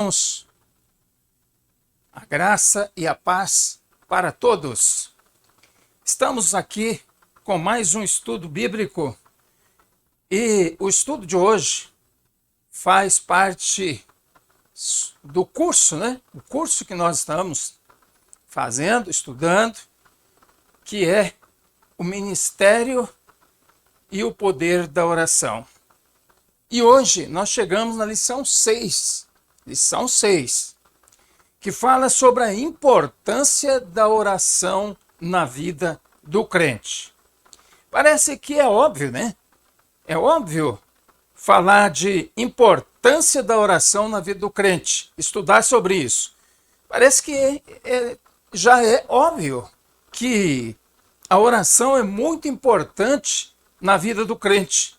Irmãos, a graça e a paz para todos. Estamos aqui com mais um estudo bíblico e o estudo de hoje faz parte do curso, O curso que nós estamos fazendo, estudando, que é o ministério e o poder da oração. E hoje nós chegamos na lição 6, que fala sobre a importância da oração na vida do crente. Parece que é óbvio, né? É óbvio falar de importância da oração na vida do crente, estudar sobre isso. Parece que já é óbvio que a oração é muito importante na vida do crente.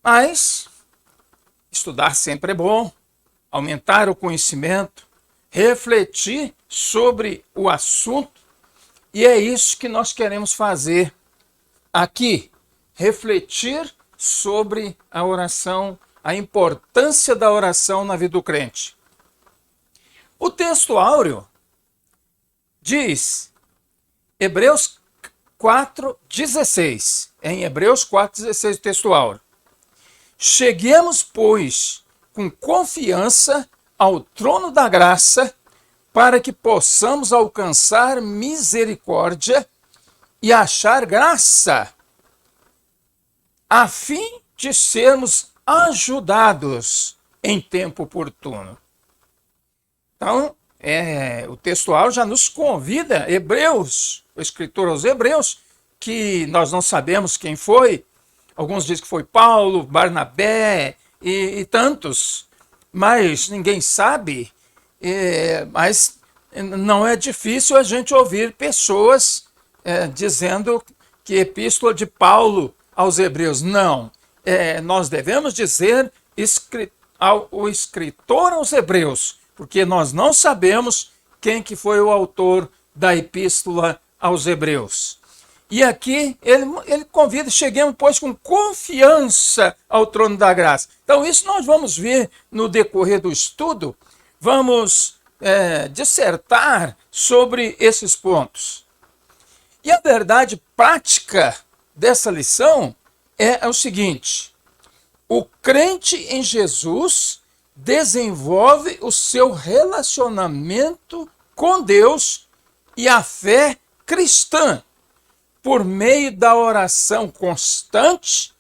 Mas estudar sempre é bom, aumentar o conhecimento, refletir sobre o assunto, e é isso que nós queremos fazer aqui, refletir sobre a oração, a importância da oração na vida do crente. O texto áureo diz, Hebreus 4,16, em Hebreus 4,16 o texto áureo: cheguemos, pois, com confiança ao trono da graça, para que possamos alcançar misericórdia e achar graça, a fim de sermos ajudados em tempo oportuno. Então, o textual já nos convida, Hebreus, o escritor aos Hebreus, que nós não sabemos quem foi, alguns dizem que foi Paulo, Barnabé e tantos, mas ninguém sabe. Mas não é difícil a gente ouvir pessoas dizendo que epístola de Paulo aos Hebreus. Não, nós devemos dizer o escritor aos Hebreus, porque nós não sabemos quem que foi o autor da epístola aos Hebreus. E aqui ele convida, cheguemos, pois, com confiança ao trono da graça. Então, isso nós vamos ver no decorrer do estudo, vamos dissertar sobre esses pontos. E a verdade prática dessa lição é o seguinte: o crente em Jesus desenvolve o seu relacionamento com Deus e a fé cristã por meio da oração constante,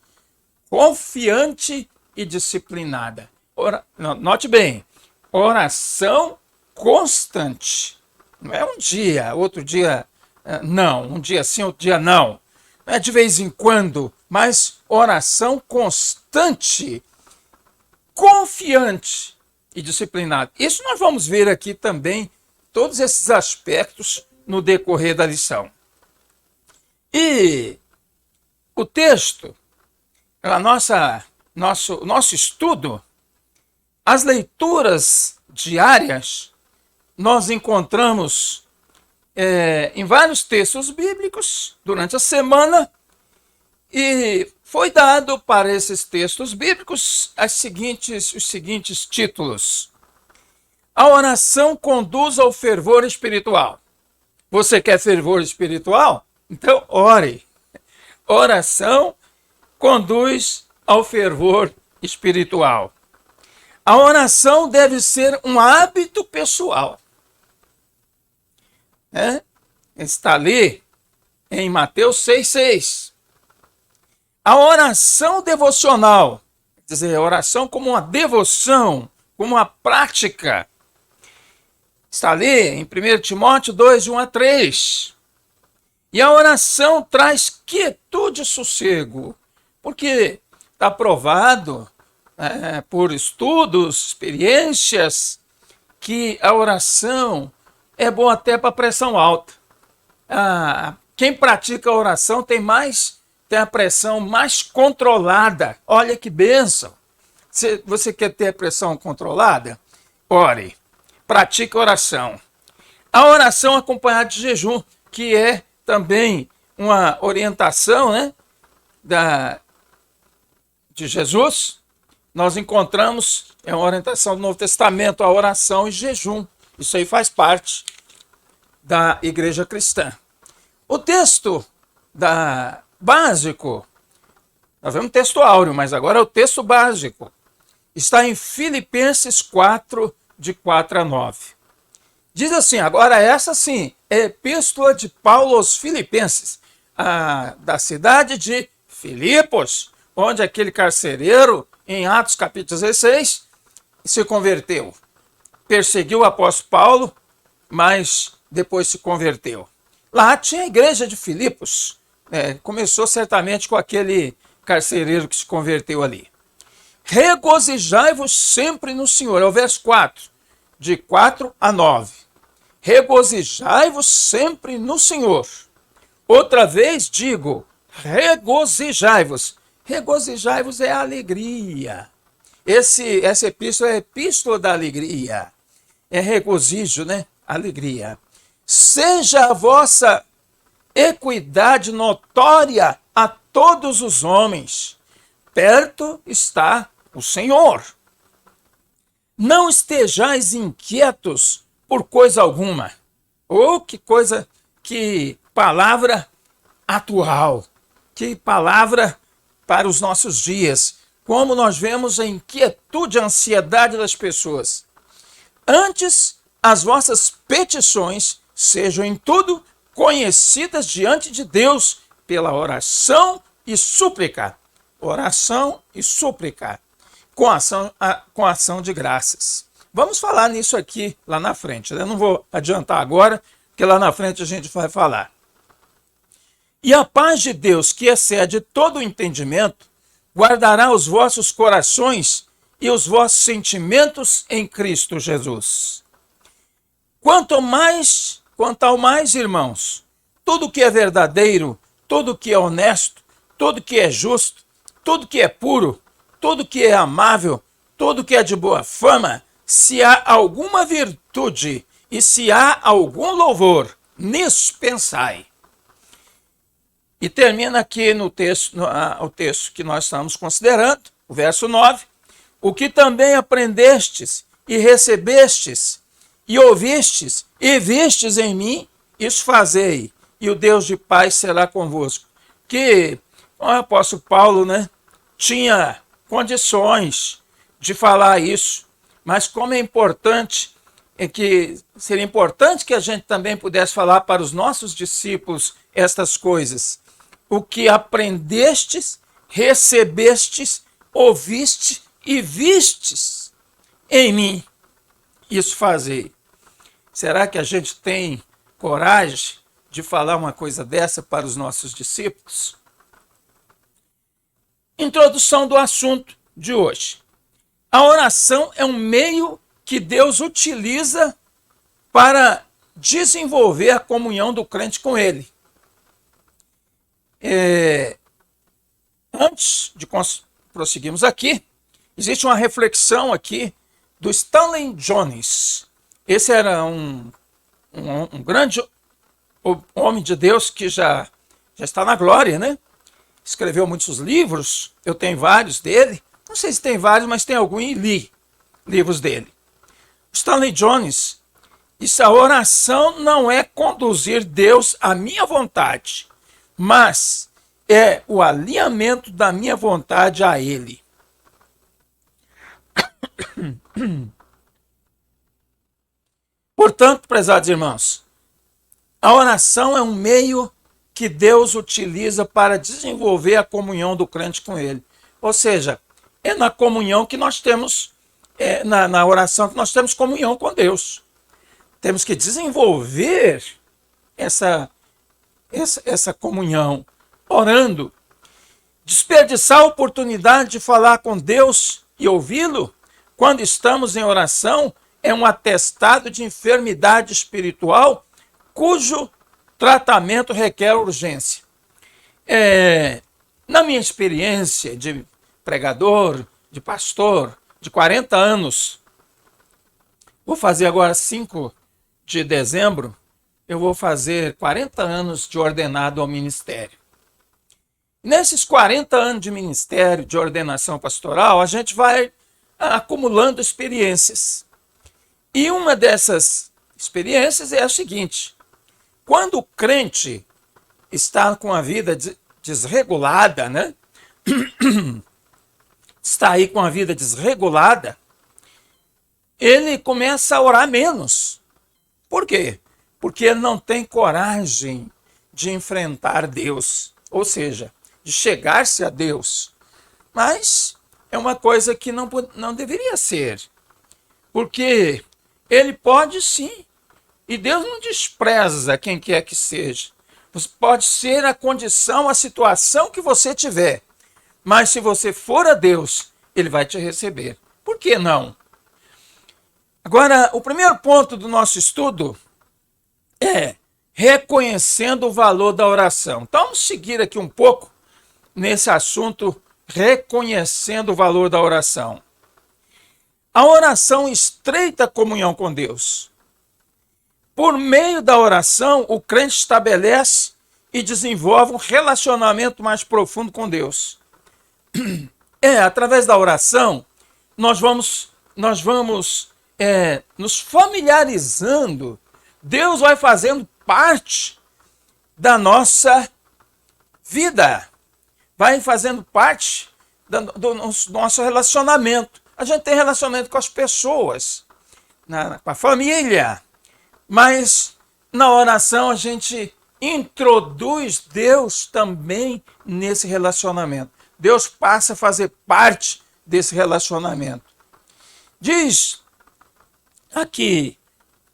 confiante e disciplinada. Note bem, oração constante. Não é um dia, outro dia não, um dia sim, outro dia não. Não é de vez em quando, mas oração constante, confiante e disciplinada. Isso nós vamos ver aqui também, todos esses aspectos no decorrer da lição. E o texto, nosso estudo, as leituras diárias, nós encontramos em vários textos bíblicos durante a semana, e foi dado para esses textos bíblicos os seguintes títulos. A oração conduz ao fervor espiritual. Você quer fervor espiritual? Então, ore. Oração conduz ao fervor espiritual. A oração deve ser um hábito pessoal. Está ali em Mateus 6,6. A oração devocional, quer dizer, a oração como uma devoção, como uma prática, está ali em 1 Timóteo 2, 1-3. E a oração traz quietude e sossego, porque está provado por estudos, experiências, que a oração é boa até para pressão alta. Quem pratica a oração tem a pressão mais controlada. Olha que bênção! Se você quer ter a pressão controlada, ore, pratique a oração. A oração acompanhada de jejum, que é também uma orientação de Jesus, nós encontramos É uma orientação do Novo Testamento, a oração e jejum. Isso aí faz parte da igreja cristã. O texto básico, nós vemos texto áureo, mas agora é o texto básico. Está em Filipenses 4, de 4 a 9. Diz assim, agora essa sim, é a epístola de Paulo aos Filipenses, da cidade de Filipos, onde aquele carcereiro, em Atos capítulo 16, se converteu. Perseguiu o apóstolo Paulo, mas depois se converteu. Lá tinha a igreja de Filipos. Começou certamente com aquele carcereiro que se converteu ali. Regozijai-vos sempre no Senhor. É o verso 4, de 4 a 9. Regozijai-vos sempre no Senhor. Outra vez digo, regozijai-vos. Regozijai-vos é alegria. Essa epístola é a epístola da alegria. É regozijo, né? Alegria. Seja a vossa equidade notória a todos os homens. Perto está o Senhor. Não estejais inquietos por coisa alguma. Oh, que palavra atual. Que palavra para os nossos dias. Como nós vemos a inquietude, a ansiedade das pessoas. Antes, as vossas petições sejam em tudo conhecidas diante de Deus pela oração e súplica. Oração e súplica, com ação de graças. Vamos falar nisso aqui lá na frente. Eu não vou adiantar agora, porque lá na frente a gente vai falar. E a paz de Deus, que excede todo o entendimento, guardará os vossos corações e os vossos sentimentos em Cristo Jesus. Quanto ao mais, irmãos, tudo que é verdadeiro, tudo que é honesto, tudo que é justo, tudo que é puro, tudo que é amável, tudo que é de boa fama, se há alguma virtude e se há algum louvor, nisso pensai. E termina aqui no texto, o texto que nós estamos considerando, o verso 9. O que também aprendestes e recebestes e ouvistes e vistes em mim, isso fazei, e o Deus de paz será convosco. Que o apóstolo Paulo, tinha condições de falar isso, mas como é importante, seria importante que a gente também pudesse falar para os nossos discípulos estas coisas. O que aprendestes, recebestes, ouviste e vistes em mim, isso fazei. Será que a gente tem coragem de falar uma coisa dessa para os nossos discípulos? Introdução do assunto de hoje. A oração é um meio que Deus utiliza para desenvolver a comunhão do crente com Ele. Antes de prosseguirmos aqui, existe uma reflexão aqui do Stanley Jones. Esse era um grande homem de Deus que já está na glória, Escreveu muitos livros, eu tenho vários dele. Não sei se tem vários, mas tem algum e li livros dele. Stanley Jones disse: a oração não é conduzir Deus à minha vontade, mas é o alinhamento da minha vontade a Ele. Portanto, prezados irmãos, a oração é um meio que Deus utiliza para desenvolver a comunhão do crente com Ele. Ou seja, é na comunhão que nós temos, na oração que nós temos comunhão com Deus. Temos que desenvolver essa comunhão, orando. Desperdiçar a oportunidade de falar com Deus e ouvi-lo quando estamos em oração é um atestado de enfermidade espiritual cujo tratamento requer urgência. Na minha experiência de pregador, de pastor, de 40 anos, vou fazer agora 5 de dezembro, eu vou fazer 40 anos de ordenado ao ministério. Nesses 40 anos de ministério, de ordenação pastoral, a gente vai acumulando experiências. E uma dessas experiências é a seguinte: quando o crente está com a vida desregulada, né? Está aí com a vida desregulada, ele começa a orar menos. Por quê? Porque ele não tem coragem de enfrentar Deus, ou seja, de chegar-se a Deus. Mas é uma coisa que não deveria ser, porque ele pode sim, e Deus não despreza quem quer que seja. Pode ser a condição, a situação que você tiver, mas se você for a Deus, ele vai te receber. Por que não? Agora, o primeiro ponto do nosso estudo é reconhecendo o valor da oração. Então, vamos seguir aqui um pouco nesse assunto, reconhecendo o valor da oração. A oração estreita comunhão com Deus. Por meio da oração, o crente estabelece e desenvolve um relacionamento mais profundo com Deus. Através da oração, nós vamos nos familiarizando. Deus vai fazendo parte da nossa vida, vai fazendo parte do nosso relacionamento. A gente tem relacionamento com as pessoas, com a família, mas na oração a gente introduz Deus também nesse relacionamento. Deus passa a fazer parte desse relacionamento. Diz aqui,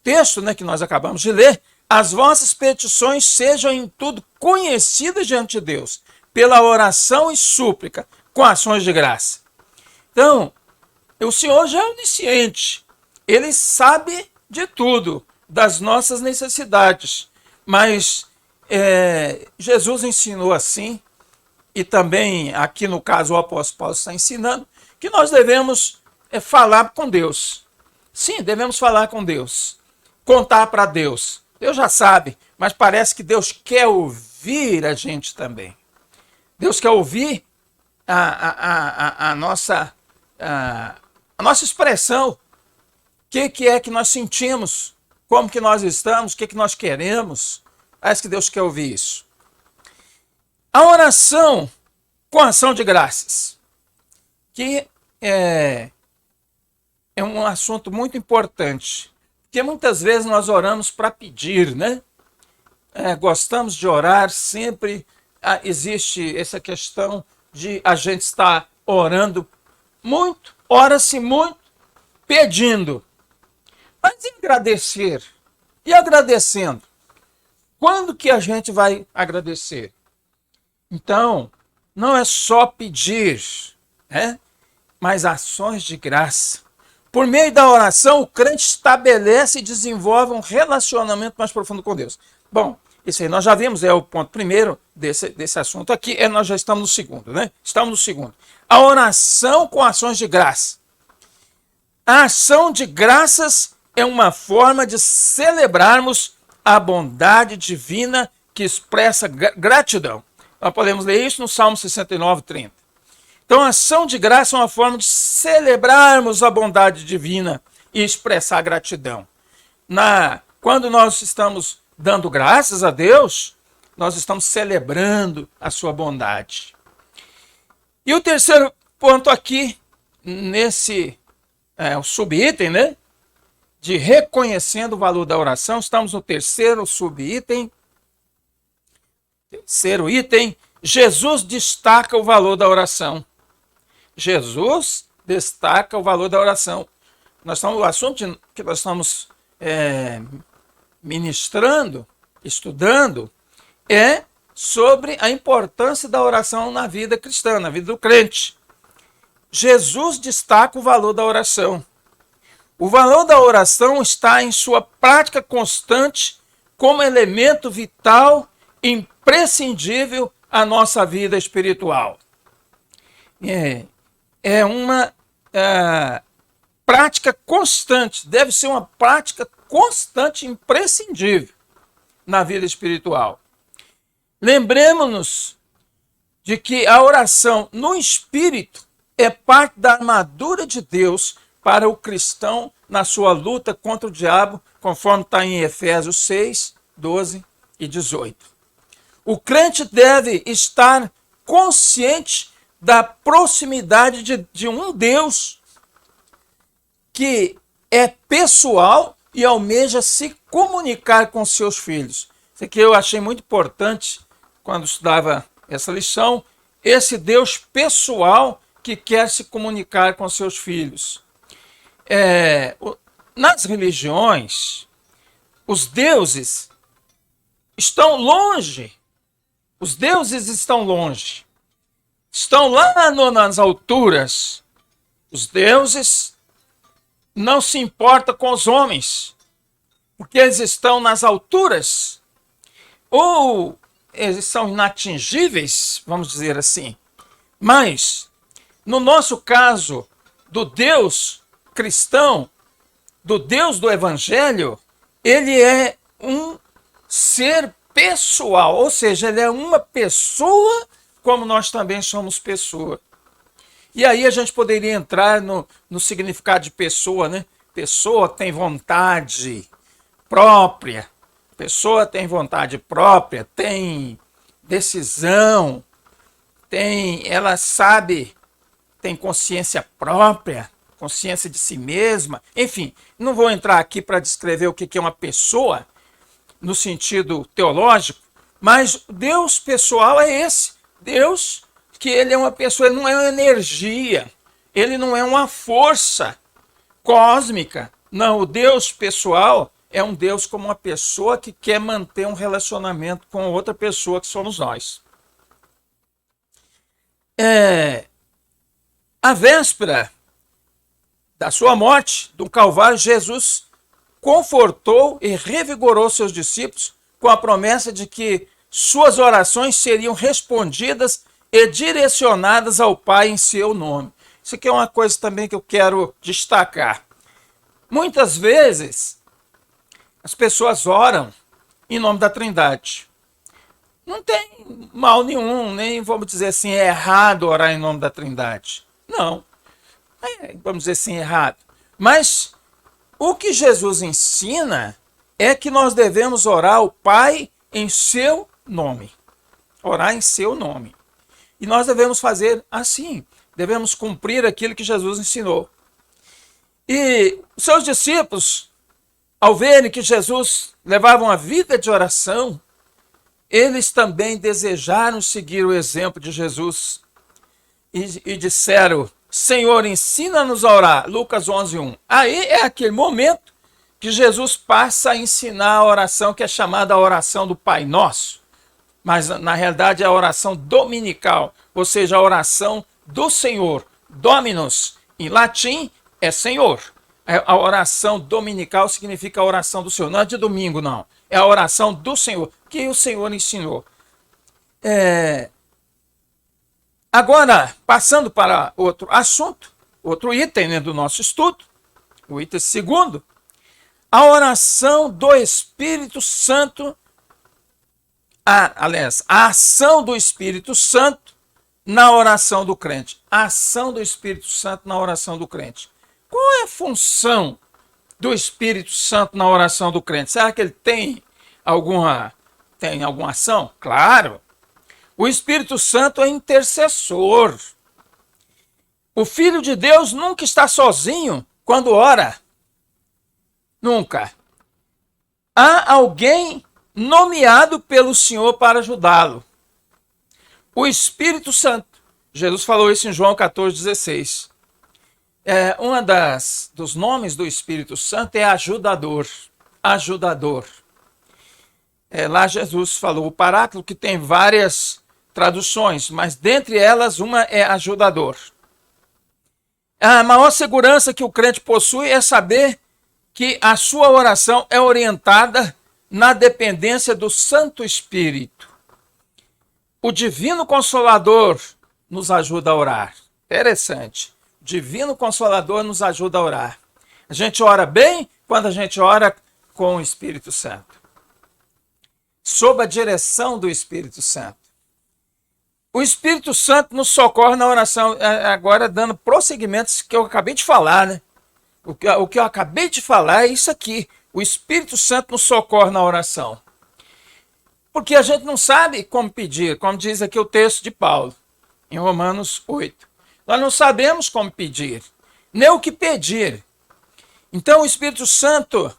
texto, que nós acabamos de ler: as vossas petições sejam em tudo conhecidas diante de Deus, pela oração e súplica, com ações de graça. Então, o Senhor já é onisciente, Ele sabe de tudo, das nossas necessidades, mas Jesus ensinou assim, e também aqui no caso o apóstolo Paulo está ensinando, que nós devemos falar com Deus. Sim, devemos falar com Deus, contar para Deus. Deus já sabe, mas parece que Deus quer ouvir a gente também. Deus quer ouvir a nossa expressão. O que é que nós sentimos? Como que nós estamos? O que nós queremos? Parece que Deus quer ouvir isso. A oração com ação de graças, que é um assunto muito importante, porque muitas vezes nós oramos para pedir, né? Gostamos de orar sempre. Existe essa questão de a gente estar orando muito, ora-se muito, pedindo. Mas e agradecer? E agradecendo? Quando que a gente vai agradecer? Então, não é só pedir, mas ações de graça. Por meio da oração, o crente estabelece e desenvolve um relacionamento mais profundo com Deus. Bom, isso aí nós já vimos, é o ponto primeiro desse assunto aqui, nós já estamos no segundo, né? Estamos no segundo. A oração com ações de graça. A ação de graças é uma forma de celebrarmos a bondade divina que expressa gratidão. Nós podemos ler isso no Salmo 69, 30. Então, a ação de graça é uma forma de celebrarmos a bondade divina e expressar gratidão. Quando nós estamos dando graças a Deus, nós estamos celebrando a sua bondade. E o terceiro ponto aqui, nesse o subitem, de reconhecendo o valor da oração, estamos no terceiro subitem. Terceiro item, Jesus destaca o valor da oração. Jesus destaca o valor da oração. O assunto que nós estamos ministrando, estudando, é sobre a importância da oração na vida cristã, na vida do crente. Jesus destaca o valor da oração. O valor da oração está em sua prática constante como elemento vital, imprescindível à nossa vida espiritual. É uma prática constante, deve ser uma prática constante, imprescindível na vida espiritual. Lembremos-nos de que a oração no espírito é parte da armadura de Deus para o cristão na sua luta contra o diabo, conforme está em Efésios 6, 12 e 18. O crente deve estar consciente da proximidade de um Deus que é pessoal e almeja se comunicar com seus filhos. Isso aqui eu achei muito importante quando estudava essa lição. Esse Deus pessoal que quer se comunicar com seus filhos. Nas religiões, os deuses estão longe. Os deuses estão longe. Estão lá nas alturas. Os deuses não se importam com os homens, porque eles estão nas alturas, ou eles são inatingíveis, vamos dizer assim. Mas, no nosso caso, do Deus cristão, do Deus do Evangelho, ele é um ser pessoal, ou seja, ele é uma pessoa como nós também somos pessoa. E aí a gente poderia entrar no significado de pessoa, né? Pessoa tem vontade própria, pessoa tem vontade própria, tem decisão, ela sabe, tem consciência própria, consciência de si mesma. Enfim, não vou entrar aqui para descrever o que é uma pessoa no sentido teológico, mas Deus pessoal é esse. Deus que ele é uma pessoa, ele não é uma energia, ele não é uma força cósmica. Não, o Deus pessoal é um Deus como uma pessoa que quer manter um relacionamento com outra pessoa, que somos nós. A véspera da sua morte, do Calvário, Jesus confortou e revigorou seus discípulos com a promessa de que suas orações seriam respondidas e direcionadas ao Pai em seu nome. Isso aqui é uma coisa também que eu quero destacar. Muitas vezes as pessoas oram em nome da Trindade. Não tem mal nenhum, nem vamos dizer assim, é errado orar em nome da Trindade. Não, vamos dizer assim, errado. Mas o que Jesus ensina é que nós devemos orar ao Pai em seu nome. Orar em seu nome. E nós devemos fazer assim, devemos cumprir aquilo que Jesus ensinou. E os seus discípulos, ao verem que Jesus levava uma vida de oração, eles também desejaram seguir o exemplo de Jesus e disseram: Senhor, ensina-nos a orar. Lucas 11:1. Aí é aquele momento que Jesus passa a ensinar a oração que é chamada a oração do Pai Nosso. Mas na realidade é a oração dominical, ou seja, a oração do Senhor. Dominus, em latim, é Senhor. A oração dominical significa a oração do Senhor. Não é de domingo, não. É a oração do Senhor, que o Senhor ensinou. Agora, passando para outro assunto, outro item, né, do nosso estudo, o item segundo, a oração do Espírito Santo, a ação do Espírito Santo na oração do crente. A ação do Espírito Santo na oração do crente. Qual é a função do Espírito Santo na oração do crente? Será que ele tem alguma ação? Claro. O Espírito Santo é intercessor. O Filho de Deus nunca está sozinho quando ora. Nunca. Há alguém nomeado pelo Senhor para ajudá-lo. O Espírito Santo. Jesus falou isso em João 14,16. Dos nomes do Espírito Santo é ajudador. Ajudador. Lá Jesus falou o Paráclito, que tem várias traduções, mas dentre elas uma é ajudador. A maior segurança que o crente possui é saber que a sua oração é orientada na dependência do Santo Espírito. O Divino Consolador nos ajuda a orar. Interessante. O Divino Consolador nos ajuda a orar. A gente ora bem quando a gente ora com o Espírito Santo. Sob a direção do Espírito Santo. O Espírito Santo nos socorre na oração, agora dando prosseguimentos que eu acabei de falar, né? O que eu acabei de falar é isso aqui. O Espírito Santo nos socorre na oração. Porque a gente não sabe como pedir, como diz aqui o texto de Paulo, em Romanos 8. Nós não sabemos como pedir, nem o que pedir. Então o Espírito Santo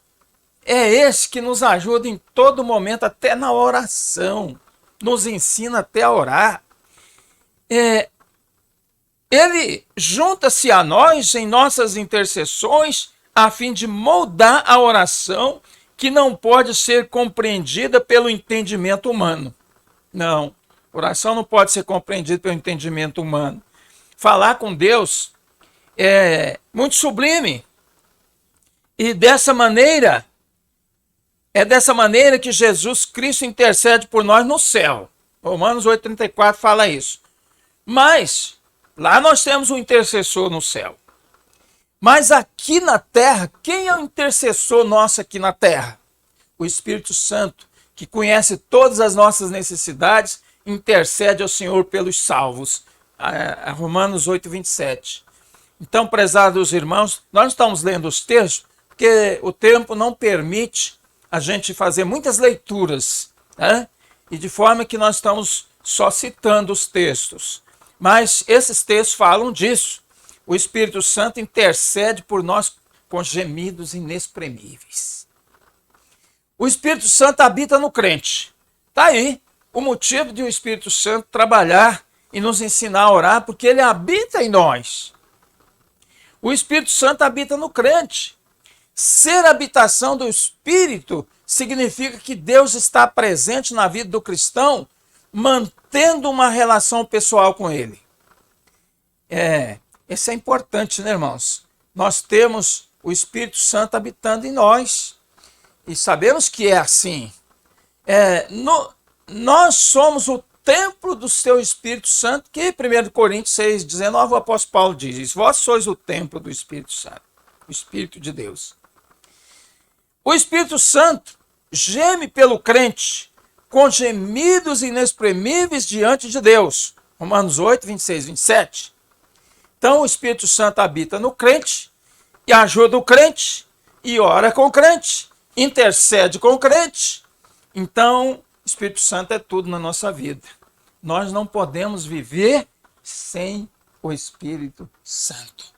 é esse que nos ajuda em todo momento, até na oração. Nos ensina até a orar. Ele junta-se a nós em nossas intercessões a fim de moldar a oração que não pode ser compreendida pelo entendimento humano. Não, oração não pode ser compreendida pelo entendimento humano. Falar com Deus é muito sublime. E dessa maneira, é dessa maneira que Jesus Cristo intercede por nós no céu. Romanos 8,34 fala isso. Mas lá nós temos um intercessor no céu. Mas aqui na terra, quem é o intercessor nosso aqui na terra? O Espírito Santo, que conhece todas as nossas necessidades, intercede ao Senhor pelos salvos. Romanos 8,27. Então, prezados irmãos, nós estamos lendo os textos porque o tempo não permite a gente fazer muitas leituras, né? E de forma que nós estamos só citando os textos. Mas esses textos falam disso. O Espírito Santo intercede por nós com gemidos inexprimíveis. O Espírito Santo habita no crente. Está aí o motivo de o Espírito Santo trabalhar e nos ensinar a orar, porque ele habita em nós. O Espírito Santo habita no crente. Ser habitação do Espírito significa que Deus está presente na vida do cristão, mantendo uma relação pessoal com ele. Isso é importante, né, irmãos? Nós temos o Espírito Santo habitando em nós. E sabemos que é assim. Nós somos o templo do seu Espírito Santo, que 1 Coríntios 6,19, o apóstolo Paulo diz isso. Vós sois o templo do Espírito Santo, o Espírito de Deus. O Espírito Santo geme pelo crente com gemidos inexprimíveis diante de Deus. Romanos 8, 26, 27. Então o Espírito Santo habita no crente e ajuda o crente e ora com o crente, intercede com o crente. Então o Espírito Santo é tudo na nossa vida. Nós não podemos viver sem o Espírito Santo.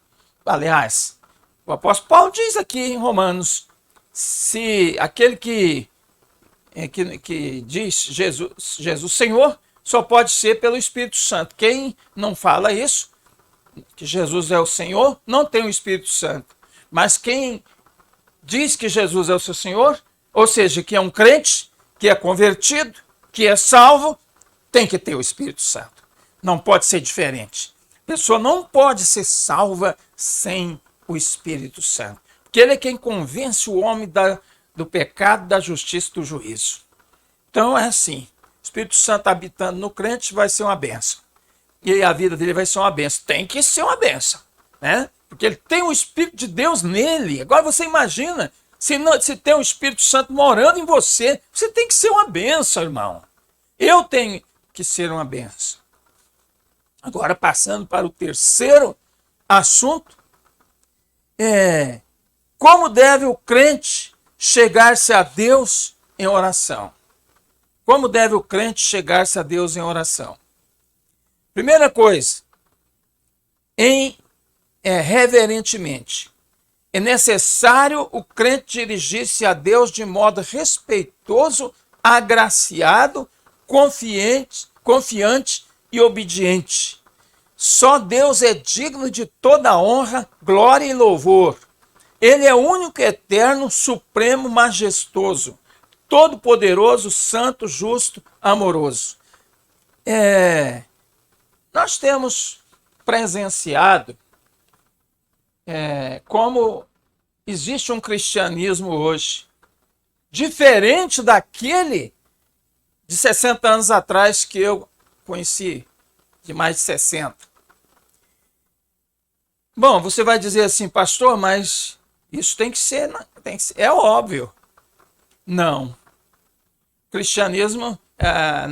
Aliás, o apóstolo Paulo diz aqui em Romanos, se aquele que diz Jesus Senhor, só pode ser pelo Espírito Santo. Quem não fala isso, que Jesus é o Senhor, não tem o Espírito Santo. Mas quem diz que Jesus é o seu Senhor, ou seja, que é um crente, que é convertido, que é salvo, tem que ter o Espírito Santo. Não pode ser diferente. A pessoa não pode ser salva sem o Espírito Santo. Porque ele é quem convence o homem do pecado, da justiça e do juízo. Então é assim. O Espírito Santo habitando no crente vai ser uma bênção. E a vida dele vai ser uma bênção. Tem que ser uma bênção, né? Porque ele tem o Espírito de Deus nele. Agora você imagina, se tem o Espírito Santo morando em você, você tem que ser uma bênção, irmão. Eu tenho que ser uma bênção. Agora, passando para o terceiro assunto, como deve o crente chegar-se a Deus em oração? Como deve o crente chegar-se a Deus em oração? Primeira coisa, reverentemente. É necessário o crente dirigir-se a Deus de modo respeitoso, agraciado, confiante e obediente. Só Deus é digno de toda honra, glória e louvor. Ele é único, eterno, supremo, majestoso, todo-poderoso, santo, justo, amoroso. Nós temos presenciado como existe um cristianismo hoje diferente daquele de 60 anos atrás que eu conheci, de mais de 60. Bom, você vai dizer assim, pastor, mas isso tem que ser, é óbvio. Não. O cristianismo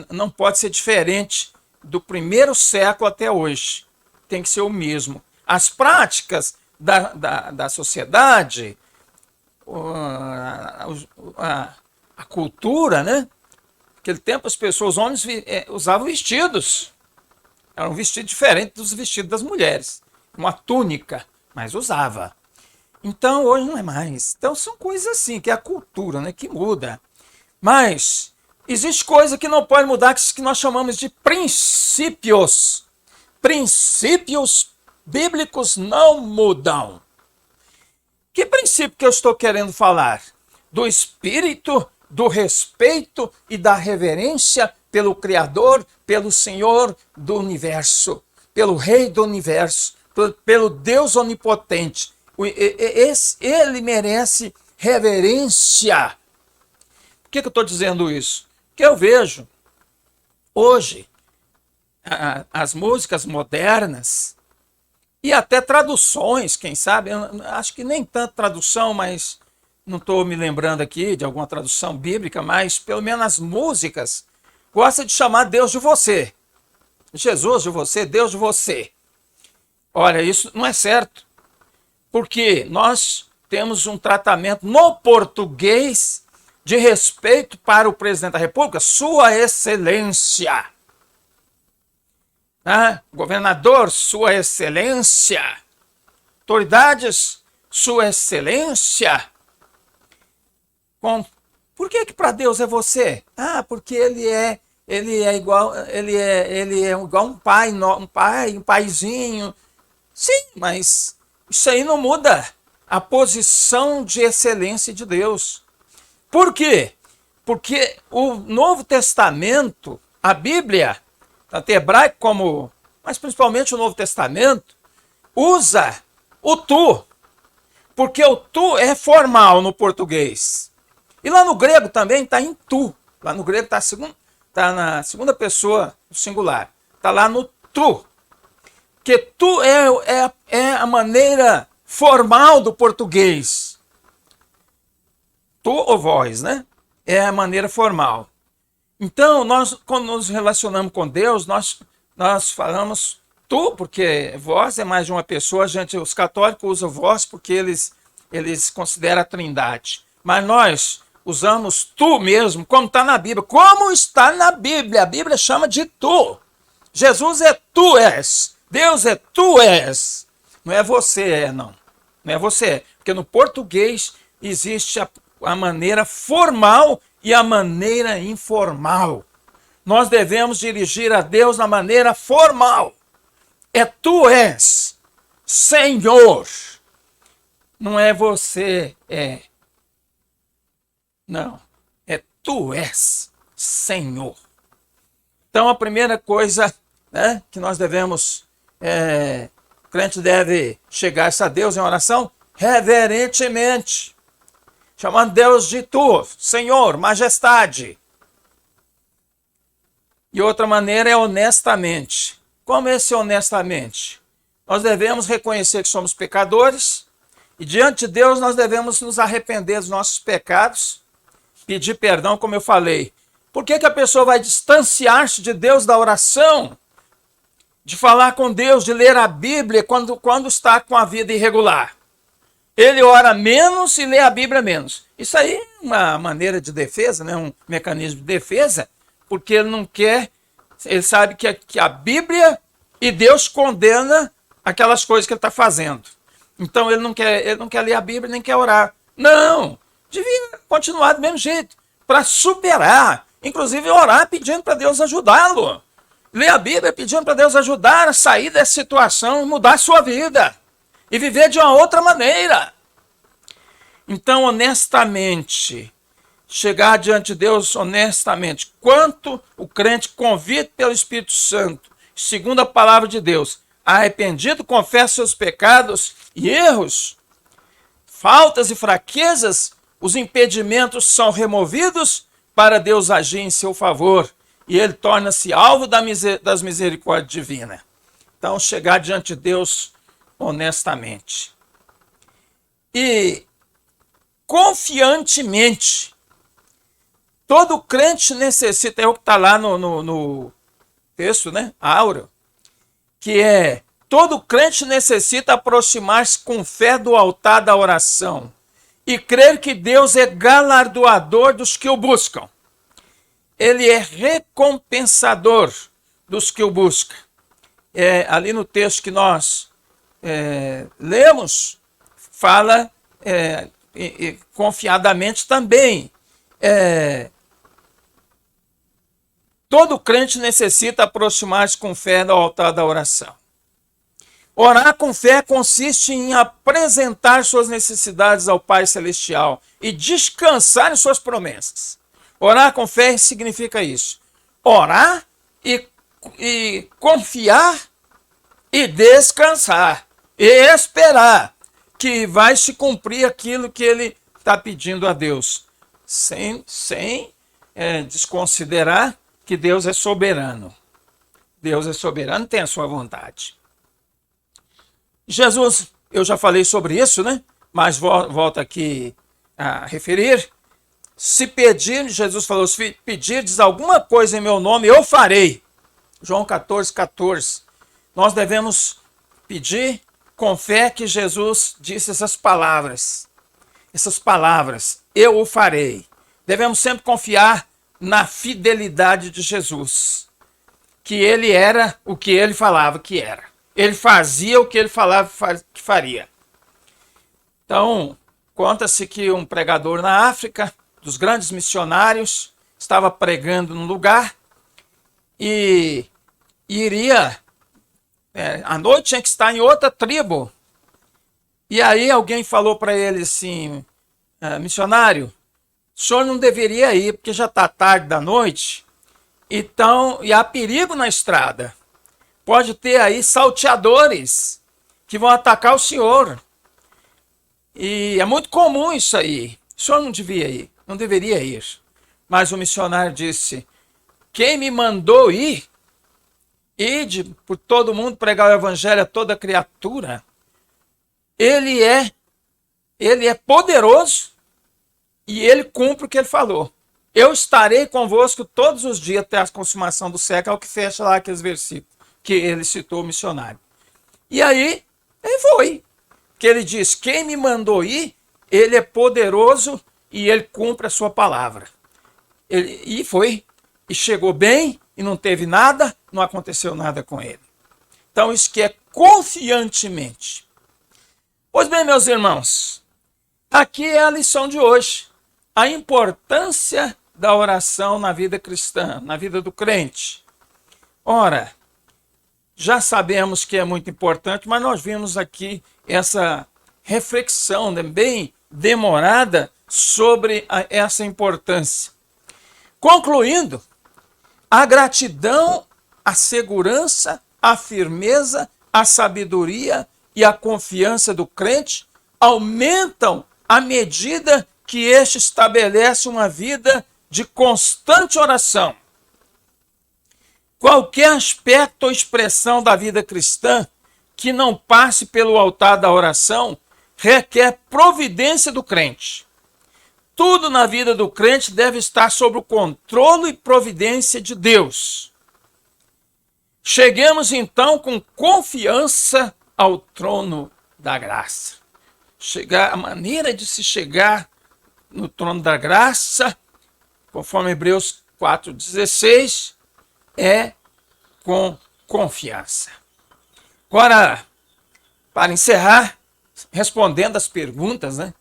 não pode ser diferente do primeiro século até hoje. Tem que ser o mesmo. As práticas da sociedade, a cultura, né? Naquele tempo as pessoas, os homens usavam vestidos. Era um vestido diferente dos vestidos das mulheres. Uma túnica, mas usava. Então hoje não é mais. Então são coisas assim, que é a cultura, né, que muda. Mas existe coisa que não pode mudar, que nós chamamos de princípios. Princípios bíblicos não mudam. Que princípio que eu estou querendo falar? Do espírito, do respeito e da reverência pelo Criador, pelo Senhor do universo, pelo Rei do universo, pelo Deus onipotente. Ele merece reverência. Por que eu estou dizendo isso? Porque eu vejo hoje as músicas modernas e até traduções, quem sabe, eu acho que nem tanto tradução, mas não estou me lembrando aqui de alguma tradução bíblica, mas pelo menos as músicas gostam de chamar Deus de você. Jesus de você, Deus de você. Olha, isso não é certo, porque nós temos um tratamento no português de respeito para o presidente da República, Sua Excelência. Governador, Sua Excelência. Autoridades, Sua Excelência. Por que para Deus é você? Porque ele é igual um pai, um paizinho. Sim, mas isso aí não muda a posição de excelência de Deus. Por quê? Porque o Novo Testamento, a Bíblia, tanto hebraico mas principalmente o Novo Testamento, usa o tu, porque o tu é formal no português. E lá no grego também está em tu. Lá no grego está na segunda pessoa singular. Está lá no tu. Porque tu é a maneira formal do português. Tu ou vós, né? É a maneira formal. Então, quando nos relacionamos com Deus, nós falamos tu, porque vós é mais de uma pessoa. Os católicos usam vós porque eles consideram a trindade. Mas nós usamos tu mesmo, como está na Bíblia. Como está na Bíblia? A Bíblia chama de tu. Jesus é tu és. Deus é tu és. Não é você, não. Não é você. Porque no português existe a maneira formal e a maneira informal. Nós devemos dirigir a Deus na maneira formal. É tu és, Senhor. Não é você é. Não. É tu és, Senhor. Então a primeira coisa, né, que nós devemos, o crente deve chegar a Deus em oração reverentemente. Chamando Deus de tu, Senhor, majestade. E outra maneira é honestamente. Como é esse honestamente? Nós devemos reconhecer que somos pecadores e diante de Deus nós devemos nos arrepender dos nossos pecados, pedir perdão, como eu falei. Por que a pessoa vai distanciar-se de Deus da oração, de falar com Deus, de ler a Bíblia quando está com a vida irregular? Ele ora menos e lê a Bíblia menos. Isso aí é uma maneira de defesa, né? Um mecanismo de defesa, porque ele não quer, ele sabe que a Bíblia e Deus condena aquelas coisas que ele está fazendo. Então ele não quer ler a Bíblia nem quer orar. Não, devia continuar do mesmo jeito, para superar, inclusive orar pedindo para Deus ajudá-lo. Ler a Bíblia pedindo para Deus ajudar a sair dessa situação e mudar a sua vida. E viver de uma outra maneira. Então, honestamente, chegar diante de Deus honestamente. Quanto o crente convite pelo Espírito Santo, segundo a palavra de Deus, arrependido, confessa seus pecados e erros, faltas e fraquezas, os impedimentos são removidos para Deus agir em seu favor. E ele torna-se alvo das misericórdias divinas. Então, chegar diante de Deus honestamente e confiantemente. Todo crente necessita, é o que está lá no texto, né, áureo, que é: todo crente necessita aproximar-se com fé do altar da oração e crer que Deus é galardoador dos que o buscam. Ele é recompensador dos que o buscam. Ali no texto que nós lemos, fala confiadamente também. Todo crente necessita aproximar-se com fé do altar da oração. Orar com fé consiste em apresentar suas necessidades ao Pai Celestial e descansar em suas promessas. Orar com fé significa isso: orar e confiar e descansar e esperar que vai se cumprir aquilo que ele está pedindo a Deus, sem desconsiderar que Deus é soberano. Deus é soberano, tem a sua vontade. Jesus, eu já falei sobre isso, né? Mas volto aqui a referir. Se pedir, Jesus falou: se pedirdes alguma coisa em meu nome, eu farei. João 14:14. Nós devemos pedir com fé que Jesus disse essas palavras. Essas palavras, eu o farei. Devemos sempre confiar na fidelidade de Jesus. Que ele era o que ele falava que era. Ele fazia o que ele falava que faria. Então, conta-se que um pregador na África, dos grandes missionários, estava pregando num lugar e iria, à noite tinha que estar em outra tribo. E aí alguém falou para ele assim: missionário, o senhor não deveria ir porque já está tarde da noite, então, e há perigo na estrada. Pode ter aí salteadores que vão atacar o senhor. E é muito comum isso aí. O senhor não devia ir, não deveria ir. Mas o missionário disse: quem me mandou ir, ide por todo mundo pregar o evangelho a toda criatura. Ele é poderoso e ele cumpre o que ele falou. Eu estarei convosco todos os dias até a consumação do século, é o que fecha lá aqueles versículos que ele citou, o missionário. E aí, ele foi. Que ele diz: quem me mandou ir, ele é poderoso e ele cumpre a sua palavra. E foi. E chegou bem, e não teve nada, não aconteceu nada com ele. Então, isso que é confiantemente. Pois bem, meus irmãos, aqui é a lição de hoje. A importância da oração na vida cristã, na vida do crente. Ora, já sabemos que é muito importante, mas nós vimos aqui essa reflexão, né, bem demorada sobre essa importância. Concluindo, a gratidão, a segurança, a firmeza, a sabedoria e a confiança do crente aumentam à medida que este estabelece uma vida de constante oração. Qualquer aspecto ou expressão da vida cristã que não passe pelo altar da oração requer providência do crente. Tudo na vida do crente deve estar sob o controle e providência de Deus. Cheguemos então com confiança ao trono da graça. A maneira de se chegar no trono da graça, conforme Hebreus 4,16, é com confiança. Agora, para encerrar, respondendo as perguntas, né?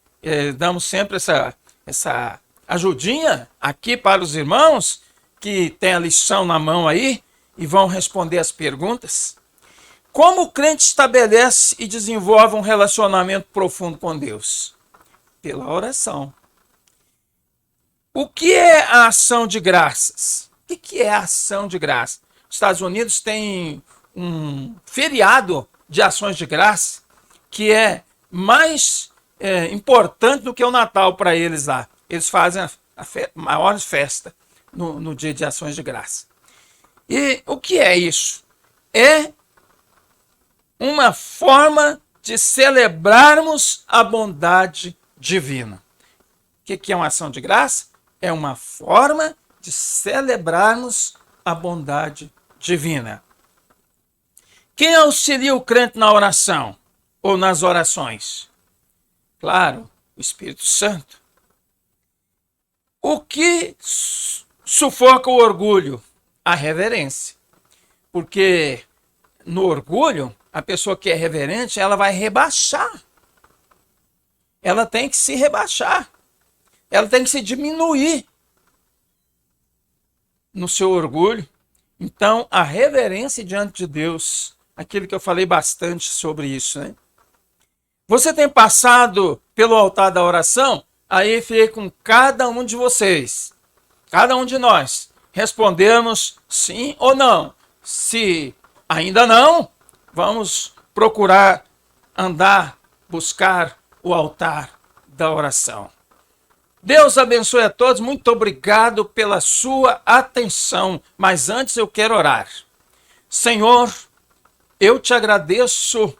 Damos sempre essa ajudinha aqui para os irmãos que têm a lição na mão aí e vão responder as perguntas. Como o crente estabelece e desenvolve um relacionamento profundo com Deus? Pela oração. O que é a ação de graças? O que é a ação de graça? Os Estados Unidos têm um feriado de ações de graça que é mais importante do que o Natal para eles lá. Eles fazem a maior festa no dia de ações de graça. E o que é isso? É uma forma de celebrarmos a bondade divina. O que é uma ação de graça? É uma forma de celebrarmos a bondade divina. Quem auxilia o crente na oração ou nas orações? Claro, o Espírito Santo. O que sufoca o orgulho? A reverência. Porque no orgulho, a pessoa que é reverente, ela vai rebaixar. Ela tem que se rebaixar. Ela tem que se diminuir no seu orgulho. Então, a reverência diante de Deus, aquilo que eu falei bastante sobre isso, né? Você tem passado pelo altar da oração? Aí fiquei com cada um de vocês, cada um de nós, respondemos sim ou não. Se ainda não, vamos procurar andar, buscar o altar da oração. Deus abençoe a todos, muito obrigado pela sua atenção, mas antes eu quero orar. Senhor, eu te agradeço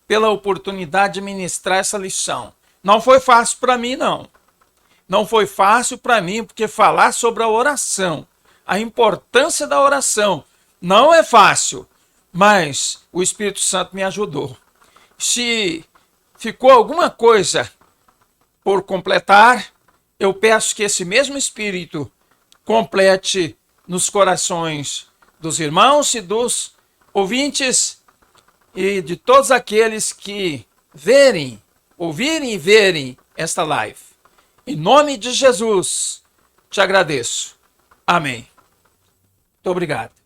pela oportunidade de ministrar essa lição. Não foi fácil para mim, não. Não foi fácil para mim, porque falar sobre a oração, a importância da oração, não é fácil, mas o Espírito Santo me ajudou. Se ficou alguma coisa por completar, eu peço que esse mesmo Espírito complete nos corações dos irmãos e dos ouvintes e de todos aqueles que ouvirem e verem esta live. Em nome de Jesus, te agradeço. Amém. Muito obrigado.